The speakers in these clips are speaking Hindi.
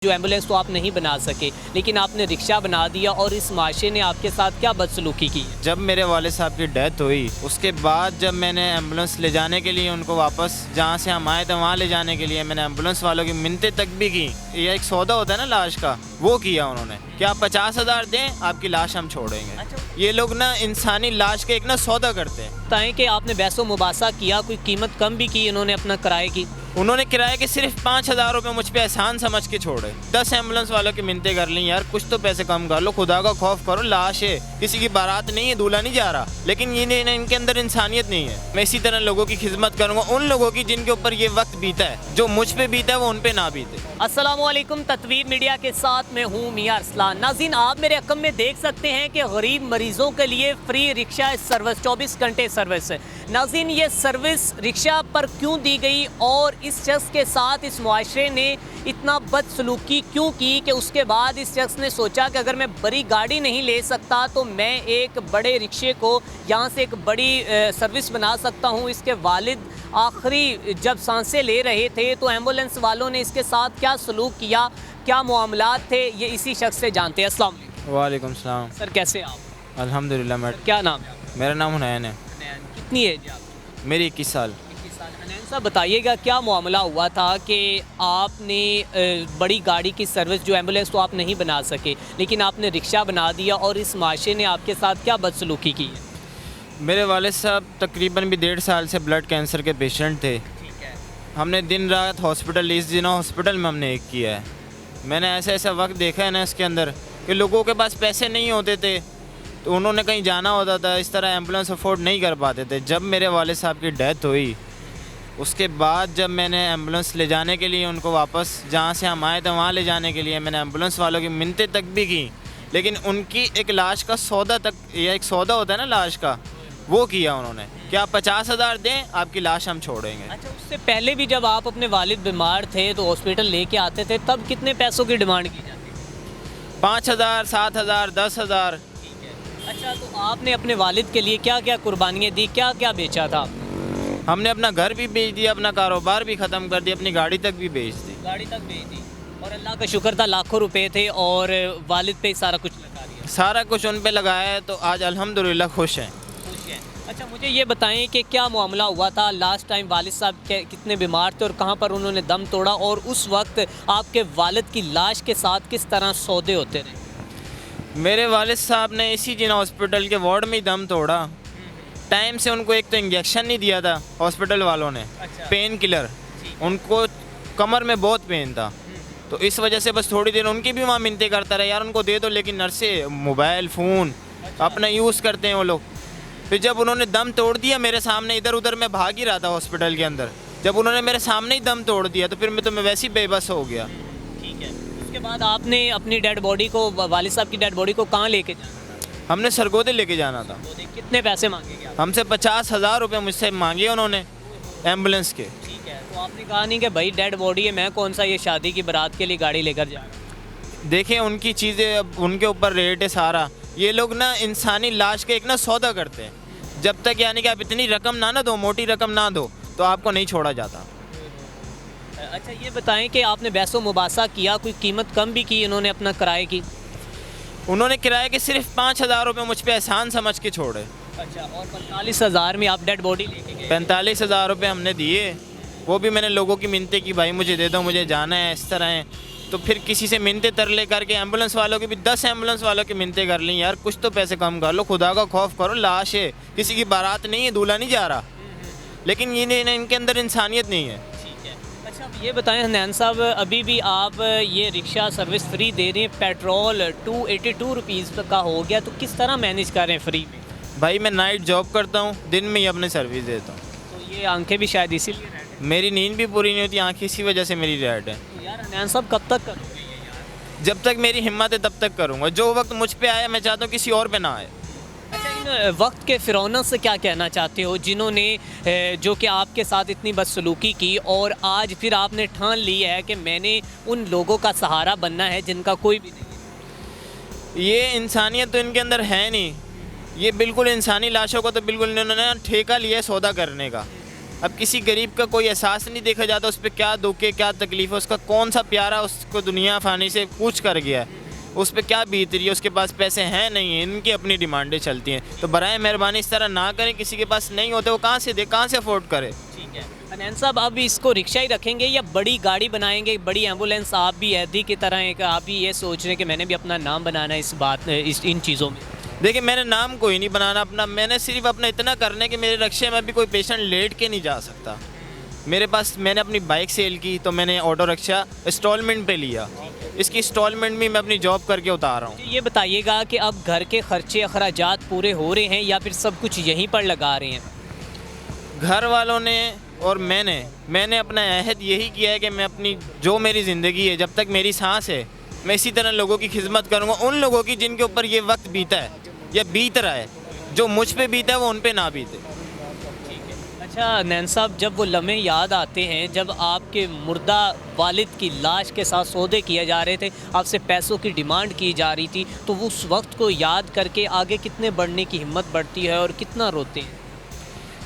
जो एम्बुलेंस तो आप नहीं बना सके, लेकिन आपने रिक्शा बना दिया और इस माशरे ने आपके साथ क्या बदसलूकी की? जब मेरे वाले साहब की डेथ हुई उसके बाद जब मैंने एम्बुलेंस ले जाने के लिए उनको वापस जहाँ से हम आए थे वहाँ ले जाने के लिए मैंने एम्बुलेंस वालों की मिन्नतें तक भी की। ये एक सौदा होता है ना लाश का, वो किया उन्होंने कि आप 50,000 दें आपकी लाश हम छोड़ेंगे। ये लोग ना इंसानी लाश के एक ना सौदा करते हैं। बताएं कि आपने बहसो मुबासा किया, कोई कीमत कम भी की इन्होंने अपना किराए की? उन्होंने किराए के सिर्फ 5,000 रुपये मुझ पे एहसान समझ के छोड़े। 10 एम्बुलेंस वालों की मिन्नतें कर ली, यार कुछ तो पैसे कम कर लो, खुदा का खौफ करो, लाश है, किसी की बारात नहीं है, दूल्हा नहीं जा रहा। लेकिन ये इनके अंदर इंसानियत नहीं है। मैं इसी तरह लोगों की खिदमत करूंगा, उन लोगों की जिनके ऊपर ये वक्त बीता है, जो मुझ पे बीता है वो उन पे ना बीते। अस्सलामुअलैकुम, तत्वीर मीडिया के साथ मैं हूँ मियां अरसलान। नाज़रीन, आप मेरे रकम में देख सकते हैं कि गरीब मरीजों के लिए फ्री रिक्शा सर्विस 24 घंटे सर्विस है। नाज़रीन, ये सर्विस रिक्शा पर क्यों दी गई और इस शख्स के साथ इस मुआशरे ने इतना बदसलूकी क्यों की कि उसके बाद इस शख्स ने सोचा कि अगर मैं बड़ी गाड़ी नहीं ले सकता तो मैं एक बड़े रिक्शे को यहाँ से एक बड़ी सर्विस बना सकता हूँ। इसके वालिद आखिरी जब सांसें ले रहे थे तो एम्बुलेंस वालों ने इसके साथ क्या सलूक किया, क्या मामलात थे, ये इसी शख्स से जानते हैं। अस्सलाम वालेकुम। वालेकुम सलाम। सर, कैसे आप? अल्हम्दुलिल्लाह। मैडम क्या नाम है आपका? मेरा नाम हुनैन है। कितनी एज है आपकी? मेरी 21 साल। 21 साल। हनैन साहब, बताइएगा क्या मामला हुआ था कि आपने बड़ी गाड़ी की सर्विस, जो एम्बुलेंस तो आप नहीं बना सके, लेकिन आपने रिक्शा बना दिया और इस माशरे ने आपके साथ क्या बदसलूकी की है? मेरे वाले साहब तकरीबन भी 1.5 साल से ब्लड कैंसर के पेशेंट थे। ठीक है। हमने दिन रात हॉस्पिटल, इस दिनों हॉस्पिटल में हमने एक किया है। मैंने ऐसा ऐसा वक्त देखा है ना इसके अंदर कि लोगों के पास पैसे नहीं होते थे तो उन्होंने कहीं जाना होता था, इस तरह एम्बुलेंस अफोर्ड नहीं कर पाते थे। जब मेरे वाले साहब की डेथ हुई उसके बाद जब मैंने एम्बुलेंस ले जाने के लिए उनको वापस जहाँ से हम आए थे वहाँ ले जाने के लिए मैंने एम्बुलेंस वालों की मिन्नतें तक भी की, लेकिन उनकी एक लाश का सौदा तक, यह एक सौदा होता है ना लाश का, वो किया उन्होंने कि आप 50,000 दें आपकी लाश हम छोड़ेंगे। अच्छा, उससे पहले भी जब आप अपने वालिद बीमार थे तो हॉस्पिटल लेके आते थे, तब कितने पैसों की डिमांड की जाती थी? 5,000, 7,000, 10,000। ठीक है। अच्छा, तो आपने अपने वालिद के लिए क्या क्या कुर्बानियाँ दी, क्या क्या बेचा था? हमने अपना घर भी बेच दिया, अपना कारोबार भी ख़त्म कर दिया, अपनी गाड़ी तक भी बेच दी। गाड़ी तक बेच दी। और अल्लाह का शुक्र था लाखों रुपए थे और वालिद पे ही सारा कुछ लगा दिया। सारा कुछ उन पे लगाया है तो आज अल्हम्दुलिल्लाह खुश हैं। खुश हैं। अच्छा, मुझे ये बताएं कि क्या मामला हुआ था लास्ट टाइम, वालिद साहब के कितने बीमार थे और कहाँ पर उन्होंने दम तोड़ा, और उस वक्त आपके वालिद की लाश के साथ किस तरह सौदे होते रहे? मेरे वालिद साहब ने इसी जिना हॉस्पिटल के वार्ड में ही दम तोड़ा। टाइम से उनको एक तो इंजेक्शन नहीं दिया था हॉस्पिटल वालों ने, अच्छा। पेन किलर, उनको कमर में बहुत पेन था तो इस वजह से बस थोड़ी देर उनकी भी वहाँ मिन्नतें करता रहा, यार उनको दे दो, लेकिन नर्से मोबाइल फ़ोन अपना यूज़ करते हैं वो लोग। फिर जब उन्होंने दम तोड़ दिया मेरे सामने, इधर उधर मैं भाग ही रहा था हॉस्पिटल के अंदर, जब उन्होंने मेरे सामने ही दम तोड़ दिया तो फिर मैं वैसे ही बेबस हो गया। ठीक है। उसके बाद आपने अपनी डेड बॉडी को, वालिद साहब की डेड बॉडी को कहाँ लेके जाना? हमने सरगोदे लेके जाना था। कितने पैसे मांगेंगे आप? हमसे 50,000 रुपये मुझसे मांगे उन्होंने एम्बुलेंस के। ठीक है। तो आपने कहा नहीं कि भाई डेड बॉडी है, मैं कौन सा ये शादी की बारात के लिए गाड़ी लेकर जा रहा हूँ? देखें उनकी चीज़ें, अब उनके ऊपर रेट है सारा। ये लोग ना इंसानी लाश के एक ना सौदा करते हैं। जब तक यानी कि आप इतनी रकम ना दो, मोटी रकम ना दो, तो आपको नहीं छोड़ा जाता। अच्छा, ये बताएं कि आपने बहसो मुबासा किया, कोई कीमत कम भी की इन्होंने अपना किराए की? उन्होंने किराए के सिर्फ 5,000 रुपये मुझ पे एहसान समझ के छोड़े। अच्छा, और 45,000 में आप डेड बॉडी लेके गए? 45,000 रुपये हमने दिए, वो भी मैंने लोगों की मिन्नतें की, भाई मुझे दे दो, मुझे जाना है, इस तरह है। तो फिर किसी से मिन्नतें तरले करके एम्बुलेंस वालों की भी 10 एम्बुलेंस वालों की मिन्नतें कर ली, यार कुछ तो पैसे कम कर लो, खुदा का खौफ करो, लाश है, किसी की बारात नहीं है, दूल्हा नहीं जा रहा। लेकिन ये इनके अंदर इंसानियत नहीं है। ठीक है। अच्छा, अब ये बताएं हनैन साहब, अभी भी आप ये रिक्शा सर्विस फ्री दे रहे हैं, पेट्रोल 282 रुपीज़ का हो गया, तो किस तरह मैनेज कर रहे हैं फ्री में? भाई मैं नाइट जॉब करता हूँ, दिन में ही अपने सर्विस देता हूँ। तो ये आंखें भी शायद इसीलिए रेड है। मेरी नींद भी पूरी नहीं होती, आँखें इसी वजह से मेरी रेड है। तो यार हनैन साहब, कब तक करोगे ये यार? जब तक मेरी हिम्मत है तब तक करूँगा। जो वक्त मुझ पे आया मैं चाहता हूँ किसी और पे ना आए। अच्छा, इन वक्त के फ़िरौनों से क्या कहना चाहते हो जिन्होंने जो कि आपके साथ इतनी बदसलूकी की, और आज फिर आपने ठान ली है कि मैंने उन लोगों का सहारा बनना है जिनका कोई भी नहीं है? ये इंसानियत तो इनके अंदर है नहीं। ये बिल्कुल इंसानी लाशों को तो बिल्कुल इन्होंने ठेका लिया है सौदा करने का। अब किसी गरीब का कोई एहसास नहीं देखा जाता, उस पर क्या दुख है, क्या तकलीफ है, उसका कौन सा प्यारा उसको दुनिया फानी से कूच कर गया है, उस पर क्या बीत रही है, उसके पास पैसे हैं नहीं हैं, इनकी अपनी डिमांडें चलती हैं। तो बराए मेहरबानी इस तरह ना करें, किसी के पास नहीं होते वो कहाँ से दे, कहाँ से अफोर्ड करे। ठीक है हनैन साहब, अब इसको रिक्शा ही रखेंगे या बड़ी गाड़ी बनाएंगे, बड़ी एम्बुलेंस? आप भी ऐदी की तरह एक, आप भी ये सोच रहे हैं कि मैंने भी अपना नाम बनाना है इन चीज़ों में? देखिए मैंने नाम कोई नहीं बनाना अपना, मैंने सिर्फ अपना इतना करना है कि मेरे रिक्शे में अभी कोई पेशेंट लेट के नहीं जा सकता। मेरे पास, मैंने अपनी बाइक सेल की तो मैंने ऑटो रिक्शा इंस्टॉलमेंट पे लिया, इसकी इंस्टॉलमेंट भी मैं अपनी जॉब करके उतार रहा हूँ। ये बताइएगा कि अब घर के खर्चे अखराजात पूरे हो रहे हैं या फिर सब कुछ यहीं पर लगा रहे हैं? घर वालों ने और मैंने अपना अहद यही किया है कि मैं अपनी, जो मेरी ज़िंदगी है, जब तक मेरी सांस है, मैं इसी तरह लोगों की खिदमत करूँगा, उन लोगों की जिनके ऊपर ये वक्त बीता है या बीत रहा है। जो मुझ पे बीता है वो उन पे ना बीते। अच्छा नैन साहब, जब वो लम्हे याद आते हैं जब आपके मुर्दा वालिद की लाश के साथ सौदे किए जा रहे थे, आपसे पैसों की डिमांड की जा रही थी, तो वो उस वक्त को याद करके आगे कितने बढ़ने की हिम्मत बढ़ती है और कितना रोते हैं?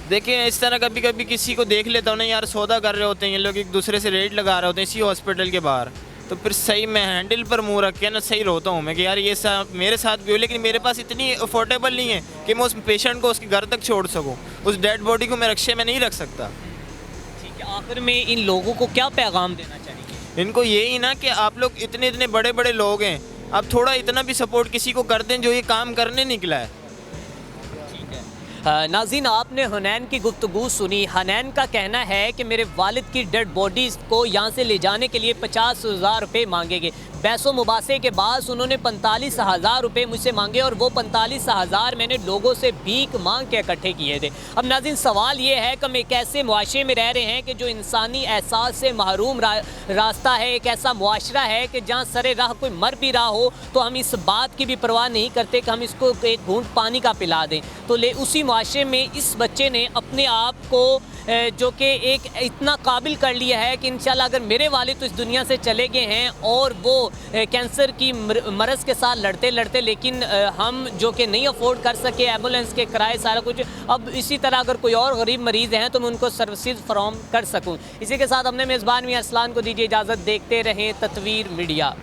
देखिए इस तरह कभी कभी किसी को देख लेता हूँ ना यार, सौदा कर रहे होते हैं ये लोग, एक दूसरे से रेट लगा रहे होते हैं इसी हॉस्पिटल के बाहर, तो फिर सही मैं हैंडल पर मुंह रख के ना सही रोता हूँ मैं कि यार ये मेरे साथ भी हो, लेकिन मेरे पास इतनी अफोर्डेबल नहीं है कि मैं उस पेशेंट को उसके घर तक छोड़ सकूँ, उस डेड बॉडी को मैं रिक्शे में नहीं रख सकता। ठीक है, आखिर में इन लोगों को क्या पैगाम देना चाहिए? इनको यही ना कि आप लोग इतने इतने बड़े बड़े लोग हैं, आप थोड़ा इतना भी सपोर्ट किसी को कर दें जो ये काम करने निकला है। नाज़रीन, आपने हनैन की गुफ्तगू सुनी। हनैन का कहना है कि मेरे वालिद की डेड बॉडीज़ को यहाँ से ले जाने के लिए 50,000 रुपये मांगेंगे। बहसो मुबासे के बाद उन्होंने 45,000 रुपये मुझसे मांगे और वो 45,000 मैंने लोगों से भीख मांग के इकट्ठे किए थे। अब नाज़रीन, सवाल ये है कि हम एक ऐसे मुआशरे में रह रहे हैं कि जो इंसानी एहसास से महरूम रास्ता है, एक ऐसा मुआशरा है कि जहाँ सरे राह कोई मर भी रहा हो तो हम इस बात की भी परवाह नहीं करते कि हम इसको एक घूंट पानी का पिला दें। तो उसी मुआशरे में इस बच्चे ने अपने आप को जो कि एक इतना काबिल कर लिया है कि इंशाल्लाह अगर मेरे वालिद तो इस दुनिया से चले गए हैं और वो कैंसर की मरज़ के साथ लड़ते लड़ते, लेकिन हम जो कि नहीं अफोर्ड कर सके एम्बुलेंस के किराए सारा कुछ, अब इसी तरह अगर कोई और गरीब मरीज़ हैं तो मैं उनको सर्विसेज फराहम कर सकूँ। इसी के साथ हमने मेज़बान मियां अरसलान को दीजिए इजाज़त। देखते रहें तत्वीर मीडिया।